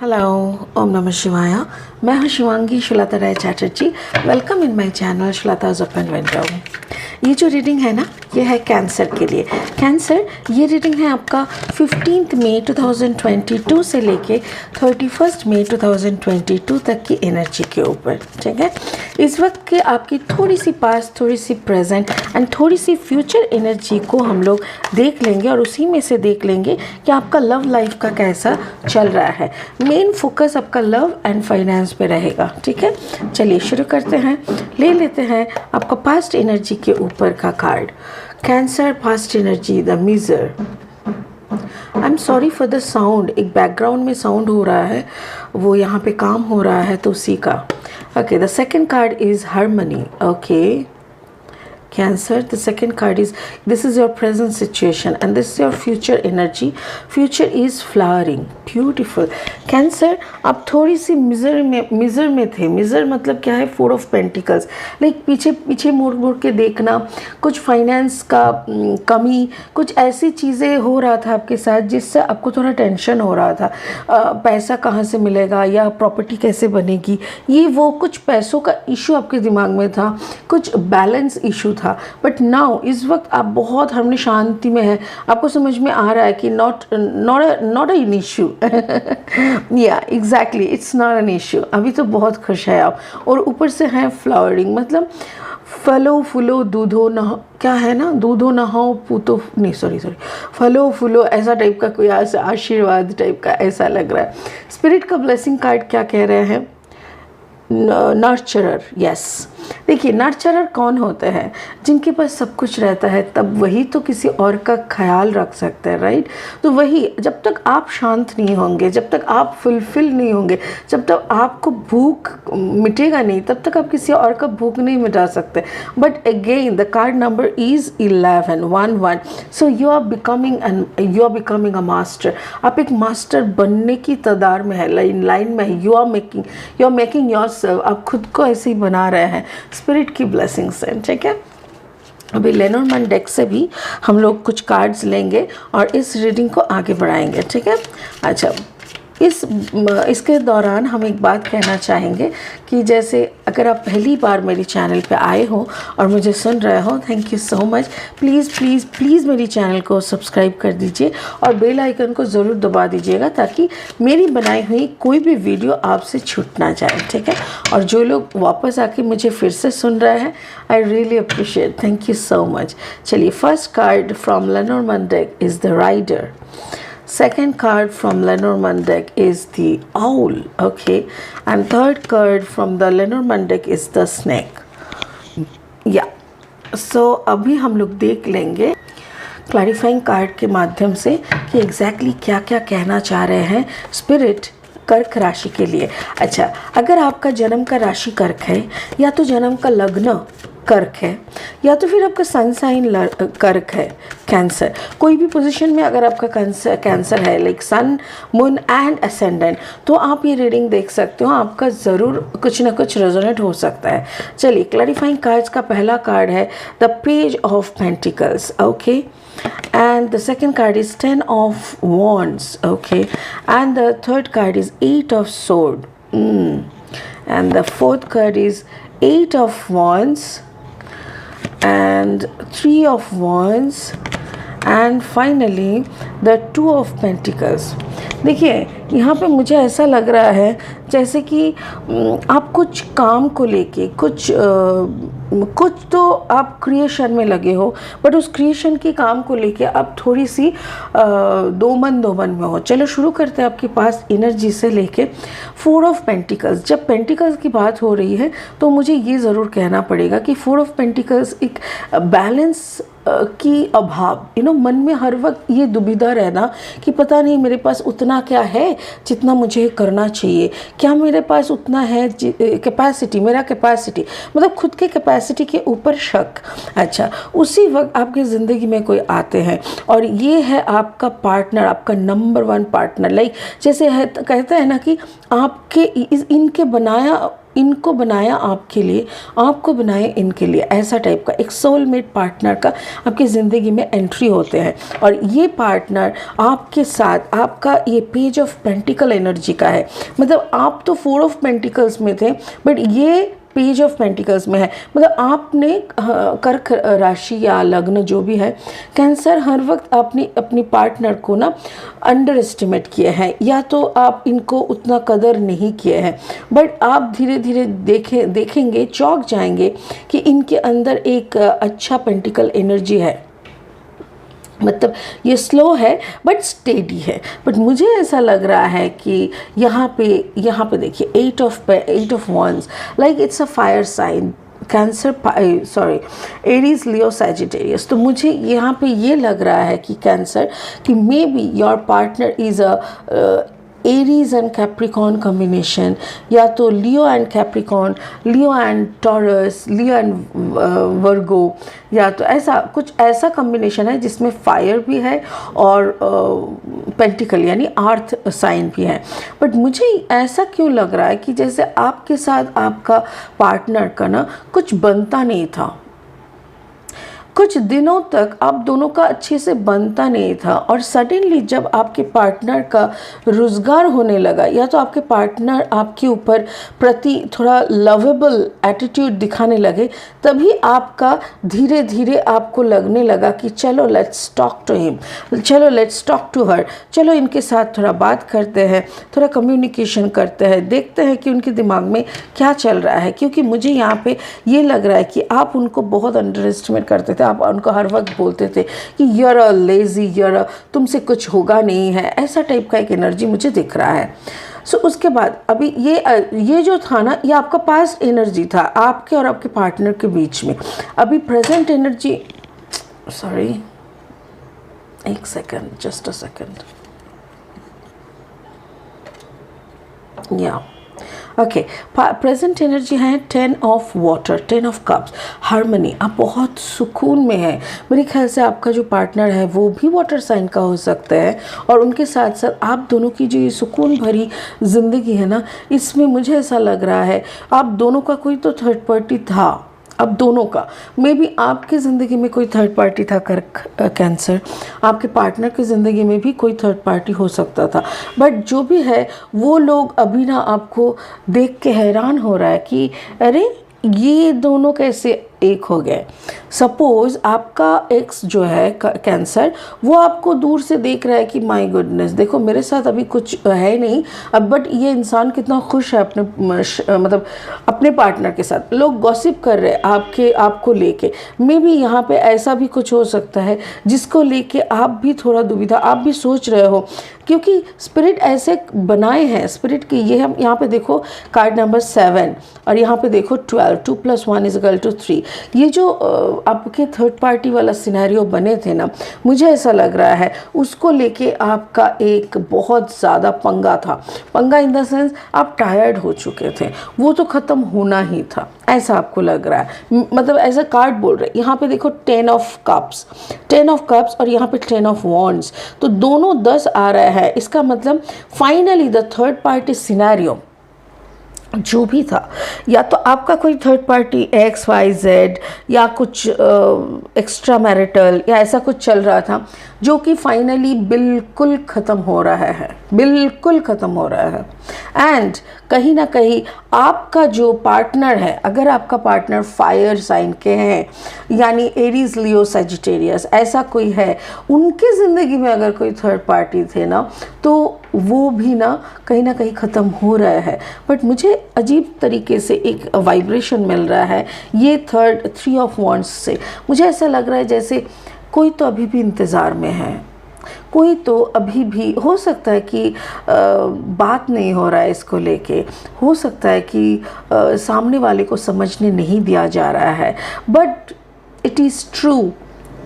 Hello, ओम नमः शिवाय। मैं हूं Shivangi Shweta Rai Chatterjee. Welcome in my channel Shweta's open window. ये जो रीडिंग है ना, ये है कैंसर के लिए। कैंसर, ये रीडिंग है आपका 15 मई 2022 से लेके 31 मई 2022 तक की एनर्जी के ऊपर। ठीक है, इस वक्त के आपकी थोड़ी सी पास्ट, थोड़ी सी प्रेजेंट एंड थोड़ी सी फ्यूचर एनर्जी को हम लोग देख लेंगे और उसी में से देख लेंगे कि आपका लव लाइफ का कैसा चल रहा है। मेन फोकस आपका लव एंड फाइनेंस पे रहेगा। ठीक है, चलिए शुरू करते हैं। ले लेते हैं आपका पास्ट एनर्जी के ऊपर का card. Cancer past energy, the miser. I am sorry for the sound, एक बैकग्राउंड में साउंड हो रहा है, वो यहाँ पे काम हो रहा है तो उसी का। Okay, the second card is harmony. Okay Cancer, the second card is, this is your present situation and this is your future energy. Future is flowering, beautiful. Cancer, आप थोड़ी सी मिजर में थे। मिजर मतलब क्या है? 4 ऑफ पेंटिकल्स। लाइक पीछे मुड़ के देखना, कुछ फाइनेंस का कमी, कुछ ऐसी चीज़ें हो रहा था आपके साथ जिससे आपको थोड़ा टेंशन हो रहा था। पैसा कहाँ से मिलेगा या प्रॉपर्टी कैसे बनेगी, ये वो कुछ पैसों का इशू आपके दिमाग में था, कुछ बैलेंस इशू था। बट नाउ इस वक्त आप बहुत हमने शांति में है। आपको समझ में आ रहा है कि नॉट एन इशू। या exactly, it's not an issue. अभी तो बहुत खुश है आप। और ऊपर से है फ्लावरिंग, मतलब फलो फूलो दूधो नहा, क्या है ना, दूधो नहाओ पूतो, नहीं सॉरी फलो फूलो, ऐसा टाइप का कोई आशीर्वाद टाइप का ऐसा लग रहा है। स्पिरिट का ब्लेसिंग कार्ड क्या कह रहे हैं? नर्चरर। यस, देखिए नर्चरर कौन होते हैं? जिनके पास सब कुछ रहता है तब वही तो किसी और का ख्याल रख सकते हैं, राइट? तो वही, जब तक आप शांत नहीं होंगे, जब तक आप फुलफिल नहीं होंगे, जब तक आपको भूख मिटेगा नहीं, तब तक आप किसी और का भूख नहीं मिटा सकते। But again the card number is 11 so you are becoming a master. आप एक मास्टर बनने की तदार में है, लाइन में है। You are making yourself, आप खुद को ऐसे ही बना रहे हैं स्पिरिट की ब्लेसिंग से। ठीक है, अभी लेनोर्मैन डेक से भी हम लोग कुछ कार्ड्स लेंगे और इस रीडिंग को आगे बढ़ाएंगे। ठीक है, अच्छा, इसके दौरान हम एक बात कहना चाहेंगे कि जैसे अगर आप पहली बार मेरी चैनल पे आए हो और मुझे सुन रहे हो, thank you so much. Please मेरी चैनल को सब्सक्राइब कर दीजिए और बेल आइकन को ज़रूर दबा दीजिएगा ताकि मेरी बनाई हुई कोई भी वीडियो आपसे छूट ना जाए। ठीक है, और जो लोग वापस आके मुझे फिर से सुन रहे हैं, I really appreciate, thank you so much. चलिए, first card from Lenormand deck is the rider. Second card from Lenormand deck is the owl. Okay, and third card from the Lenormand deck is the snake. Yeah, so अभी हम लोग देख लेंगे clarifying card के माध्यम से कि exactly क्या क्या कहना चाह रहे हैं स्पिरिट कर्क राशि के लिए। अच्छा, अगर आपका जन्म का राशि कर्क है, या तो जन्म का लग्न कर्क है, या तो फिर आपका सन साइन कर्क है, कैंसर, कोई भी पोजीशन में अगर आपका कैंसर है, like sun, moon and ascendant, तो आप ये रीडिंग देख सकते हो। आपका ज़रूर कुछ ना कुछ रेजोनेट हो सकता है। चलिए, क्लैरिफाइंग कार्ड्स का पहला कार्ड है the page of pentacles. Okay, and the second card is 10 of wands. Okay, and the third card is 8 of sword. And the fourth card is 8 of wands and 3 of wands and finally the 2 of pentacles. देखिए, यहाँ पे मुझे ऐसा लग रहा है जैसे कि आप कुछ काम को लेके कुछ तो आप क्रिएशन में लगे हो, बट उस क्रिएशन के काम को लेके आप थोड़ी सी दो मन में हो। चलो शुरू करते हैं आपके पास एनर्जी से लेके 4 ऑफ पेंटिकल्स। जब पेंटिकल्स की बात हो रही है तो मुझे ये ज़रूर कहना पड़ेगा कि 4 ऑफ पेंटिकल्स एक बैलेंस की अभाव, मन में हर वक्त ये दुविधा रहना कि पता नहीं मेरे पास उतना क्या है जितना मुझे करना चाहिए, क्या मेरे पास उतना है कैपेसिटी, मेरा कैपेसिटी, मतलब खुद के कैपेसिटी के ऊपर शक। अच्छा, उसी वक्त आपकी ज़िंदगी में कोई आते हैं और ये है आपका पार्टनर, आपका नंबर 1 पार्टनर। लाइक जैसे है, कहते हैं ना कि आपके इनके बनाया इनको बनाया आपके लिए, आपको बनाया इनके लिए, ऐसा टाइप का एक सोलमेट पार्टनर का आपकी ज़िंदगी में एंट्री होते हैं। और ये पार्टनर आपके साथ, आपका ये पेज ऑफ पेंटिकल एनर्जी का है, मतलब आप तो 4 ऑफ पेंटिकल्स में थे, बट ये पेज ऑफ पेंटिकल्स में है। मतलब आपने कर्क राशि या लग्न जो भी है, कैंसर, हर वक्त आपने अपनी पार्टनर को ना अंडर एस्टिमेट किए हैं, या तो आप इनको उतना कदर नहीं किए हैं। बट आप धीरे धीरे देखेंगे, चौंक जाएंगे कि इनके अंदर एक अच्छा पेंटिकल एनर्जी है। मतलब ये स्लो है बट स्टेडी है। बट मुझे ऐसा लग रहा है कि यहाँ पे देखिए 8 of wands, like it's a fire sign, Cancer, sorry, Aries, Leo, Sagittarius. तो मुझे यहाँ पे ये लग रहा है कि कैंसर, कि maybe your partner is a Aries and Capricorn combination, या तो Leo and Capricorn, Leo and Taurus, Leo and Virgo, या तो ऐसा कुछ ऐसा कॉम्बिनेशन है जिसमें फायर भी है और पेंटिकल यानी अर्थ साइन भी है। बट मुझे ऐसा क्यों लग रहा है कि जैसे आपके साथ आपका पार्टनर का ना कुछ बनता नहीं था, कुछ दिनों तक आप दोनों का अच्छे से बनता नहीं था, और सडनली जब आपके पार्टनर का रोज़गार होने लगा, या तो आपके पार्टनर आपके ऊपर प्रति थोड़ा लवेबल एटीट्यूड दिखाने लगे, तभी आपका धीरे धीरे आपको लगने लगा कि चलो लेट्स टॉक टू हिम, चलो लेट्स टॉक टू हर, चलो इनके साथ थोड़ा बात करते हैं, थोड़ा कम्युनिकेशन करते हैं, देखते हैं कि उनके दिमाग में क्या चल रहा है। क्योंकि मुझे यहाँ पे ये लग रहा है कि आप उनको बहुत अंडर एस्टिमेट करते थे, आप उनको हर वक्त बोलते थे कि यूर अ लेज़ी, तुमसे कुछ होगा नहीं है, ऐसा टाइप का एक एनर्जी मुझे दिख रहा है। सो उसके बाद अभी ये जो था ना, ये आपका पास्ट एनर्जी था आपके और आपके पार्टनर के बीच में। अभी प्रेजेंट एनर्जी, सॉरी एक सेकेंड, जस्ट अ सेकेंड, या ओके, प्रेजेंट एनर्जी है 10 of water, 10 of cups, harmony, आप बहुत सुकून में हैं। मेरे ख्याल से आपका जो पार्टनर है वो भी वाटर साइन का हो सकता है, और उनके साथ साथ आप दोनों की जो ये सुकून भरी ज़िंदगी है ना, इसमें मुझे ऐसा लग रहा है आप दोनों का कोई तो थर्ड पार्टी था, अब दोनों का, मे बी आपकी ज़िंदगी में कोई थर्ड पार्टी था कैंसर, आपके पार्टनर की ज़िंदगी में भी कोई थर्ड पार्टी हो सकता था। बट जो भी है, वो लोग अभी ना आपको देख के हैरान हो रहा है कि अरे ये दोनों कैसे एक हो गए। सपोज़ आपका एक्स जो है कैंसर, वो आपको दूर से देख रहा है कि माय गुडनेस, देखो मेरे साथ अभी कुछ है नहीं अब, बट ये इंसान कितना खुश है अपने मतलब अपने पार्टनर के साथ। लोग गॉसिप कर रहे हैं आपको लेके। मे बी यहाँ पे ऐसा भी कुछ हो सकता है जिसको लेके आप भी थोड़ा दुविधा, आप भी सोच रहे हो, क्योंकि स्पिरिट ऐसे बनाए हैं, स्पिरिट की ये हम यहाँ पे देखो कार्ड नंबर 7 और यहाँ पे देखो 12, 2 + 1 = 3। ये जो आपके थर्ड पार्टी वाला सिनेरियो बने थे ना, मुझे ऐसा लग रहा है उसको लेके आपका एक बहुत ज़्यादा पंगा था। पंगा इन द सेंस आप टायर्ड हो चुके थे, वो तो ख़त्म होना ही था, ऐसा आपको लग रहा है। मतलब ऐसा कार्ड बोल रहे हैं। यहाँ पे देखो 10 ऑफ कप्स और यहाँ पे 10 ऑफ वॉन्ड्स, तो दोनों 10 आ रहा है। इसका मतलब finally the third party scenario जो भी था, या तो आपका कोई थर्ड पार्टी XYZ या कुछ एक्स्ट्रा मैरिटल या ऐसा कुछ चल रहा था, जो कि फाइनली बिल्कुल ख़त्म हो रहा है, बिल्कुल ख़त्म हो रहा है। एंड कहीं ना कहीं आपका जो पार्टनर है, अगर आपका पार्टनर फायर साइन के हैं, यानी एरीज, लियो, सैजिटेरियस, ऐसा कोई है, उनकी ज़िंदगी में अगर कोई थर्ड पार्टी थे ना, तो वो भी ना कहीं ख़त्म हो रहा है। बट मुझे अजीब तरीके से एक वाइब्रेशन मिल रहा है ये 3 ऑफ वॉन्ड्स से। मुझे ऐसा लग रहा है जैसे कोई तो अभी भी इंतज़ार में है, कोई तो अभी भी, हो सकता है कि बात नहीं हो रहा है इसको लेके, हो सकता है कि सामने वाले को समझने नहीं दिया जा रहा है। बट इट इज़ ट्रू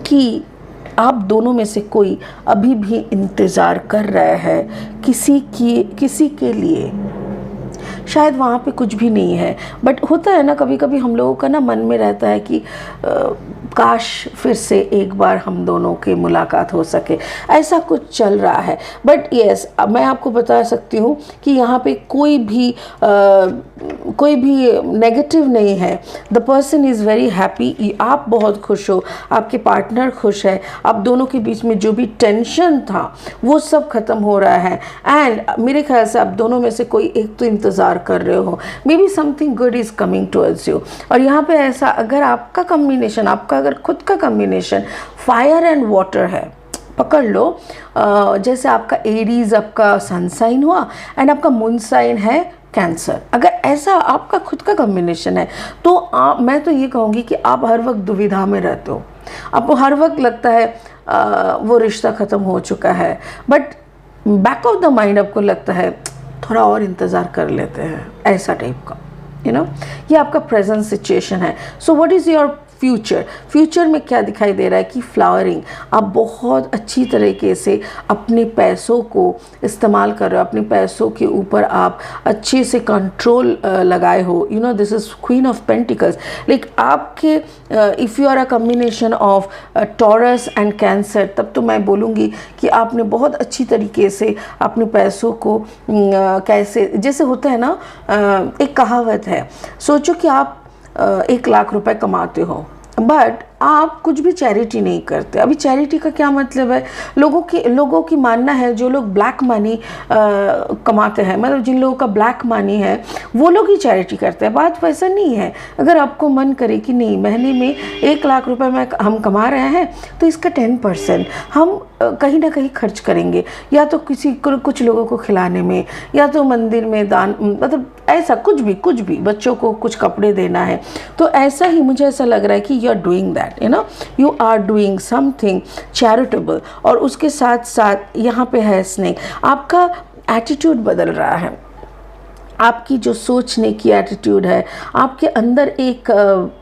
कि आप दोनों में से कोई अभी भी इंतज़ार कर रहा है किसी के लिए। शायद वहाँ पे कुछ भी नहीं है, बट होता है ना, कभी कभी हम लोगों का ना मन में रहता है कि काश फिर से एक बार हम दोनों की मुलाकात हो सके, ऐसा कुछ चल रहा है। बट यस, मैं आपको बता सकती हूँ कि यहाँ पे कोई भी नेगेटिव नहीं है। The person is very happy, आप बहुत खुश हो, आपके पार्टनर खुश है, आप दोनों के बीच में जो भी टेंशन था वो सब खत्म हो रहा है। एंड मेरे ख्याल से आप दोनों में से कोई एक तो इंतज़ार कर रहे हो, may be something good is coming towards you. और यहाँ पे ऐसा, अगर आपका कम्बिनेशन, आपका अगर खुद का कम्बिनेशन फायर एंड वाटर है, पकड़ लो, जैसे आपका एरीज आपका सन साइन हुआ एंड आपका मून साइन है कैंसर, अगर ऐसा आपका खुद का कॉम्बिनेशन है तो मैं तो ये कहूँगी कि आप हर वक्त दुविधा में रहते हो। आपको हर वक्त लगता है वो रिश्ता ख़त्म हो चुका है, but back of the mind आपको लगता है थोड़ा और इंतज़ार कर लेते हैं, ऐसा टाइप का, ये आपका प्रेजेंट सिचुएशन है। So what is your future में क्या दिखाई दे रहा है कि फ्लावरिंग, आप बहुत अच्छी तरीके से अपने पैसों को इस्तेमाल कर रहे हो, अपने पैसों के ऊपर आप अच्छे से कंट्रोल लगाए हो। This is Queen of Pentacles. Like आपके if you are a combination of Taurus and Cancer, तब तो मैं बोलूँगी कि आपने बहुत अच्छी तरीके से अपने पैसों को कैसे, जैसे होता है ना, एक कहावत है, सोचो कि आप 1,00,000 रुपए कमाते हो बट आप कुछ भी चैरिटी नहीं करते। अभी चैरिटी का क्या मतलब है, लोगों की मानना है, जो लोग ब्लैक मनी कमाते हैं, मतलब जिन लोगों का ब्लैक मनी है वो लोग ही चैरिटी करते हैं। बात वैसा नहीं है। अगर आपको मन करे कि नहीं, महीने में 1,00,000 रुपए में हम कमा रहे हैं तो इसका 10% हम कहीं ना कहीं खर्च करेंगे, या तो कुछ लोगों को खिलाने में, या तो मंदिर में दान, मतलब ऐसा कुछ भी, बच्चों को कुछ कपड़े देना है, तो ऐसा ही मुझे ऐसा लग रहा है कि you are doing that, you are doing something charitable. और उसके साथ साथ यहाँ पे है स्नेक, आपका एटीट्यूड बदल रहा है, आपकी जो सोचने की एटीट्यूड है, आपके अंदर एक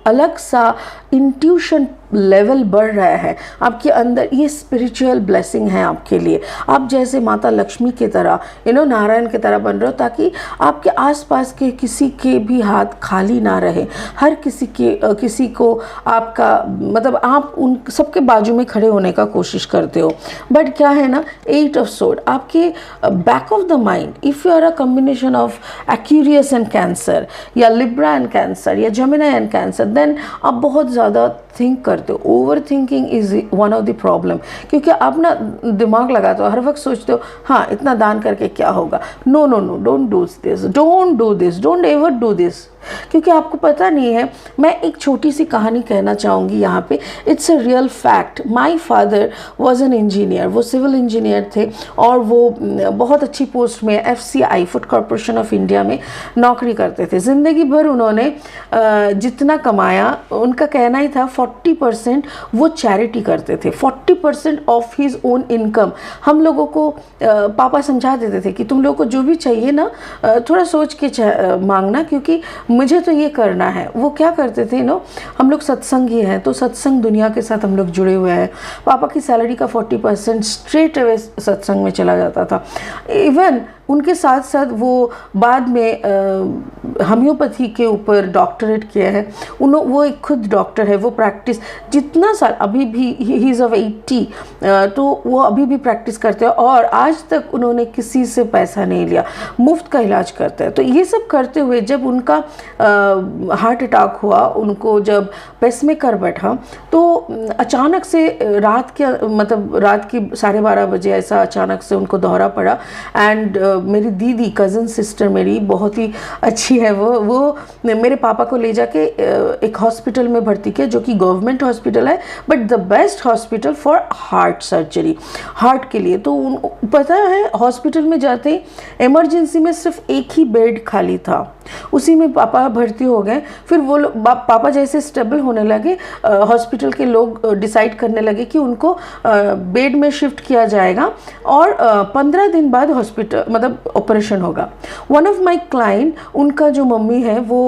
अलग सा इंट्यूशन लेवल बढ़ रहा है, आपके अंदर ये स्पिरिचुअल ब्लेसिंग है आपके लिए। आप जैसे माता लक्ष्मी की तरह, नारायण की तरह बन रहे हो, ताकि आपके आसपास के किसी के भी हाथ खाली ना रहे। हर किसी को आपका, मतलब आप उन सबके बाजू में खड़े होने का कोशिश करते हो। बट क्या है ना, 8 ऑफ सोर्ड आपके back of the mind, if you are a combination of Aquarius and Cancer, या लिब्रा एंड कैंसर, या जेमिनी एंड कैंसर, देन आप बहुत ज़्यादा थिंक करते हो। Overthinking is one of the problem, क्योंकि आप ना दिमाग लगाते हो, हर वक्त सोचते हो हाँ इतना दान करके क्या होगा, no, don't do this, don't ever do this, क्योंकि आपको पता नहीं है। मैं एक छोटी सी कहानी कहना चाहूँगी यहाँ पे, it's a real fact. My father was an engineer, वो सिविल इंजीनियर थे और वो बहुत अच्छी पोस्ट में FCI food corporation of India में नौकरी करते थे। ज़िंदगी भर उन्होंने जितना कमाया, उनका कहना ही था 40% वो चैरिटी करते थे, 40% ऑफ हिज ओन इनकम। हम लोगों को पापा समझा देते थे कि तुम लोगों को जो भी चाहिए ना थोड़ा सोच के मांगना, क्योंकि मुझे तो ये करना है। वो क्या करते थे हम लोग सत्संगी हैं, तो सत्संग दुनिया के साथ हम लोग जुड़े हुए हैं। पापा की सैलरी का 40% स्ट्रेट अवे सत्संग में चला जाता था। इवन उनके साथ साथ वो बाद में होम्योपैथी के ऊपर डॉक्टरेट किया है। वो एक खुद डॉक्टर है, वो प्रैक्टिस जितना साल, अभी भी ही इज़ ऑफ 80, तो वो अभी भी प्रैक्टिस करते हैं और आज तक उन्होंने किसी से पैसा नहीं लिया, मुफ्त का इलाज करते हैं। तो ये सब करते हुए जब उनका हार्ट अटैक हुआ, उनको जब पेसमेकर बैठा, तो अचानक से रात की 12:30 बजे ऐसा अचानक से उनको दौरा पड़ा। एंड मेरी दीदी, कज़न सिस्टर मेरी बहुत ही अच्छी है, वो मेरे पापा को ले जाके एक हॉस्पिटल में भर्ती किया, जो कि गवर्नमेंट हॉस्पिटल है, but the best hospital for heart surgery, heart के लिए। तो पता है, हॉस्पिटल में जाते ही इमरजेंसी में सिर्फ एक ही बेड खाली था, उसी में पापा भर्ती हो गए। फिर वो पापा जैसे स्टेबल होने लगे, हॉस्पिटल के लोग डिसाइड करने लगे कि उनको बेड में शिफ्ट किया जाएगा और 15 दिन बाद हॉस्पिटल ऑपरेशन होगा। वन ऑफ माई क्लाइंट, उनका जो मम्मी है वो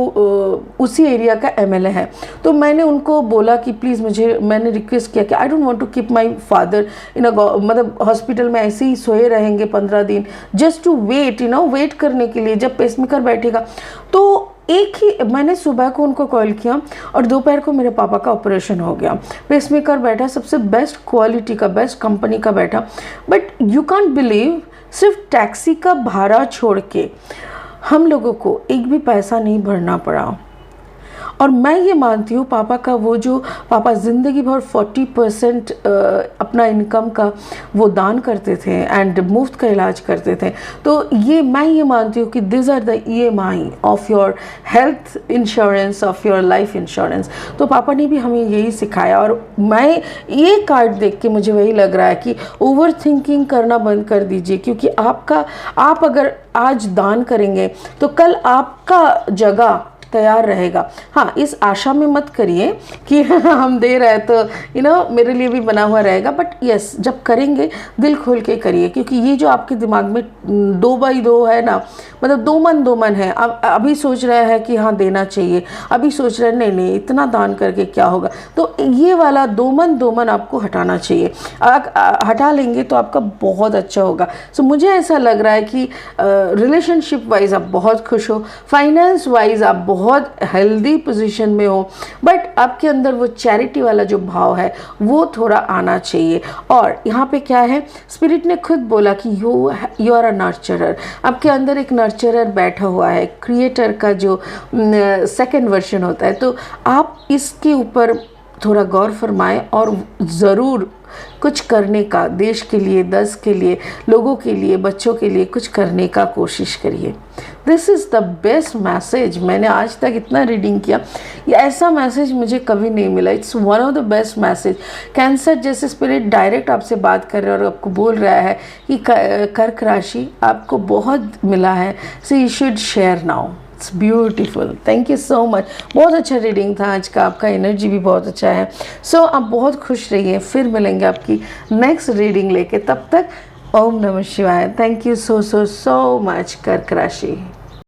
उसी एरिया का MLA है। तो मैंने उनको बोला कि प्लीज़ मैंने रिक्वेस्ट किया कि I don't want to keep my father in hospital में ऐसे ही सोए रहेंगे 15 दिन, जस्ट टू वेट करने के लिए जब पेसमेकर बैठेगा। तो एक ही मैंने सुबह को उनको कॉल किया और दोपहर को मेरे पापा का ऑपरेशन हो गया, पेसमेकर बैठा, सबसे बेस्ट क्वालिटी का, बेस्ट कंपनी का बैठा। बट यू कांट बिलीव, सिर्फ टैक्सी का भाड़ा छोड़ के हम लोगों को एक भी पैसा नहीं भरना पड़ा। और मैं ये मानती हूँ पापा का वो जो पापा ज़िंदगी भर 40% अपना इनकम का वो दान करते थे एंड मुफ्त का इलाज करते थे। तो ये मैं ये मानती हूँ कि this are the EMI of your health insurance, of your life insurance. तो पापा ने भी हमें यही सिखाया और मैं ये कार्ड देख के मुझे वही लग रहा है कि ओवर थिंकिंग करना बंद कर दीजिए, क्योंकि आप अगर आज दान करेंगे तो कल आपका जगह तैयार रहेगा। हाँ, इस आशा में मत करिए कि हम दे रहे तो मेरे लिए भी बना हुआ रहेगा, बट यस, जब करेंगे दिल खोल के करिए, क्योंकि ये जो आपके दिमाग में 2x2 है ना, मतलब दो मन है। अब अभी सोच रहा है कि हाँ देना चाहिए, अभी सोच रहा है नहीं इतना दान करके क्या होगा, तो ये वाला दो मन आपको हटाना चाहिए। हटा लेंगे तो आपका बहुत अच्छा होगा। सो मुझे ऐसा लग रहा है कि रिलेशनशिप वाइज आप बहुत खुश हो, फाइनेंस वाइज आप बहुत हेल्दी पोजीशन में हो, बट आपके अंदर वो चैरिटी वाला जो भाव है वो थोड़ा आना चाहिए। और यहाँ पे क्या है, स्पिरिट ने खुद बोला कि यू आर अ नर्चरर। आपके अंदर एक नर्चरर बैठा हुआ है, क्रिएटर का जो सेकंड वर्जन होता है। तो आप इसके ऊपर थोड़ा गौर फरमाएं और ज़रूर कुछ करने का, देश के लिए, देश के लिए, लोगों के लिए, बच्चों के लिए कुछ करने का कोशिश करिए। This is the best message. मैंने आज तक इतना रीडिंग किया, ये ऐसा मैसेज मुझे कभी नहीं मिला। It's one of the best message. Cancer जैसे स्पिरिट डायरेक्ट आपसे बात कर रहा है और आपको बोल रहा है कि कर्क राशि आपको बहुत मिला है, so you should share now. It's beautiful. Thank you so much. बहुत अच्छा रीडिंग था आज का, आपका एनर्जी भी बहुत अच्छा है। सो आप बहुत खुश रहिए, फिर मिलेंगे आपकी नेक्स्ट रीडिंग लेके। तब तक ओम नमः शिवाय। थैंक यू सो मच कर्क राशि।